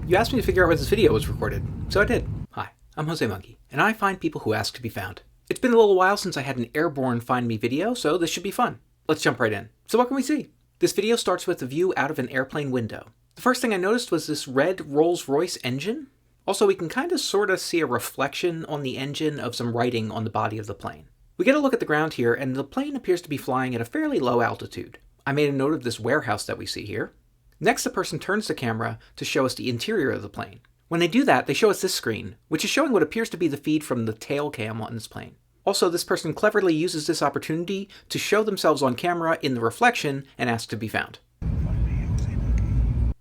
You asked me to figure out where this video was recorded, so I did. Hi, I'm josemonkey, and I find people who ask to be found. It's been a little while since I had an airborne find me video, so this should be fun. Let's jump right in. So what can we see? This video starts with a view out of an airplane window. The first thing I noticed was this red Rolls-Royce engine. Also, we can kind of sort of see a reflection on the engine of some writing on the body of the plane. We get a look at the ground here, and the plane appears to be flying at a fairly low altitude. I made a note of this warehouse that we see here. Next, the person turns the camera to show us the interior of the plane. When they do that, they show us this screen, which is showing what appears to be the feed from the tail cam on this plane. Also, this person cleverly uses this opportunity to show themselves on camera in the reflection and ask to be found.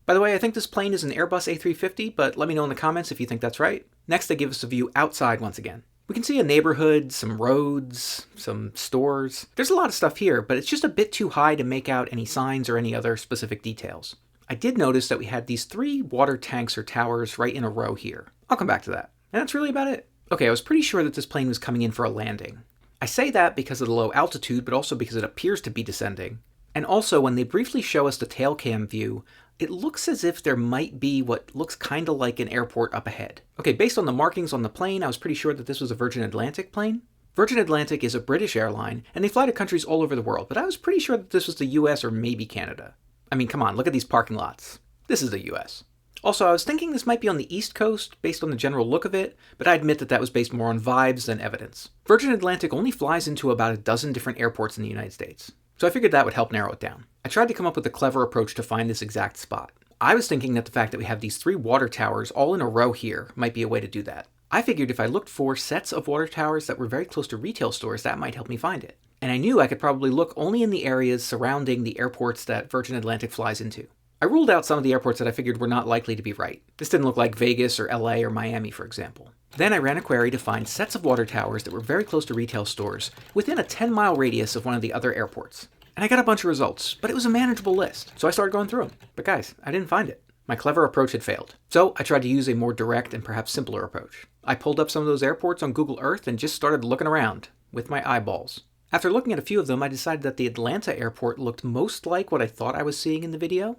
By the way, I think this plane is an Airbus A350, but let me know in the comments if you think that's right. Next, they give us a view outside once again. We can see a neighborhood, some roads, some stores. There's a lot of stuff here, but it's just a bit too high to make out any signs or any other specific details. I did notice that we had these 3 water tanks or towers right in a row here. I'll come back to that. And that's really about it. Okay, I was pretty sure that this plane was coming in for a landing. I say that because of the low altitude, but also because it appears to be descending. And also, when they briefly show us the tail cam view, it looks as if there might be what looks kind of like an airport up ahead. Okay, based on the markings on the plane, I was pretty sure that this was a Virgin Atlantic plane. Virgin Atlantic is a British airline, and they fly to countries all over the world, but I was pretty sure that this was the US or maybe Canada. I mean, come on, look at these parking lots. This is the US. Also, I was thinking this might be on the East Coast, based on the general look of it, but I admit that that was based more on vibes than evidence. Virgin Atlantic only flies into about a dozen different airports in the United States, so I figured that would help narrow it down. I tried to come up with a clever approach to find this exact spot. I was thinking that the fact that we have these 3 water towers all in a row here might be a way to do that. I figured if I looked for sets of water towers that were very close to retail stores, that might help me find it. And I knew I could probably look only in the areas surrounding the airports that Virgin Atlantic flies into. I ruled out some of the airports that I figured were not likely to be right. This didn't look like Vegas or LA or Miami, for example. Then I ran a query to find sets of water towers that were very close to retail stores within a 10-mile radius of one of the other airports. And I got a bunch of results, but it was a manageable list, so I started going through them. But guys, I didn't find it. My clever approach had failed. So I tried to use a more direct and perhaps simpler approach. I pulled up some of those airports on Google Earth and just started looking around with my eyeballs. After looking at a few of them, I decided that the Atlanta airport looked most like what I thought I was seeing in the video.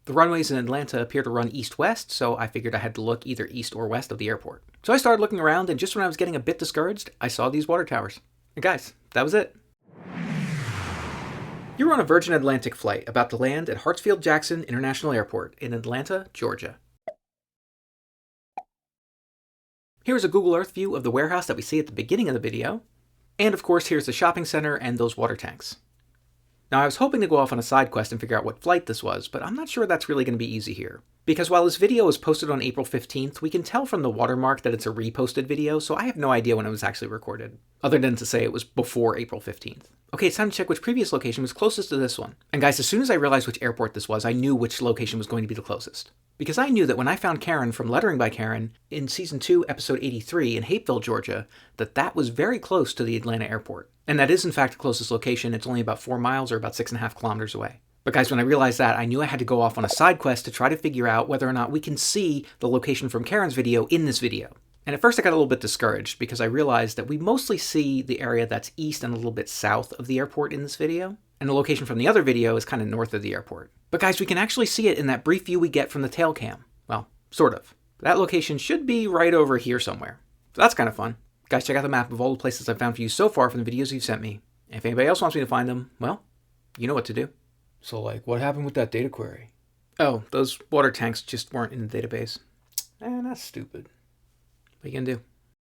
The runways in Atlanta appear to run east-west, so I figured I had to look either east or west of the airport. So I started looking around, and just when I was getting a bit discouraged, I saw these water towers. And guys, that was it. You're on a Virgin Atlantic flight about to land at Hartsfield-Jackson International Airport in Atlanta, Georgia. Here's a Google Earth view of the warehouse that we see at the beginning of the video. And of course, here's the shopping center and those water tanks. Now, I was hoping to go off on a side quest and figure out what flight this was, but I'm not sure that's really going to be easy here. Because while this video was posted on April 15th, we can tell from the watermark that it's a reposted video, so I have no idea when it was actually recorded, other than to say it was before April 15th. Okay, it's time to check which previous location was closest to this one. And guys, as soon as I realized which airport this was, I knew which location was going to be the closest. Because I knew that when I found Karen from Lettering by Karen in Season 2, Episode 83 in Hapeville, Georgia, that was very close to the Atlanta airport. And that is in fact the closest location. It's only about 4 miles or about 6.5 kilometers away. But guys, when I realized that, I knew I had to go off on a side quest to try to figure out whether or not we can see the location from Karen's video in this video. And at first I got a little bit discouraged because I realized that we mostly see the area that's east and a little bit south of the airport in this video. And the location from the other video is kind of north of the airport. But guys, we can actually see it in that brief view we get from the tail cam. Well, sort of. That location should be right over here somewhere. So that's kind of fun. Guys, check out the map of all the places I've found for you so far from the videos you've sent me. And if anybody else wants me to find them, well, you know what to do. So, what happened with that data query? Oh, those water tanks just weren't in the database. That's stupid. What are you gonna do?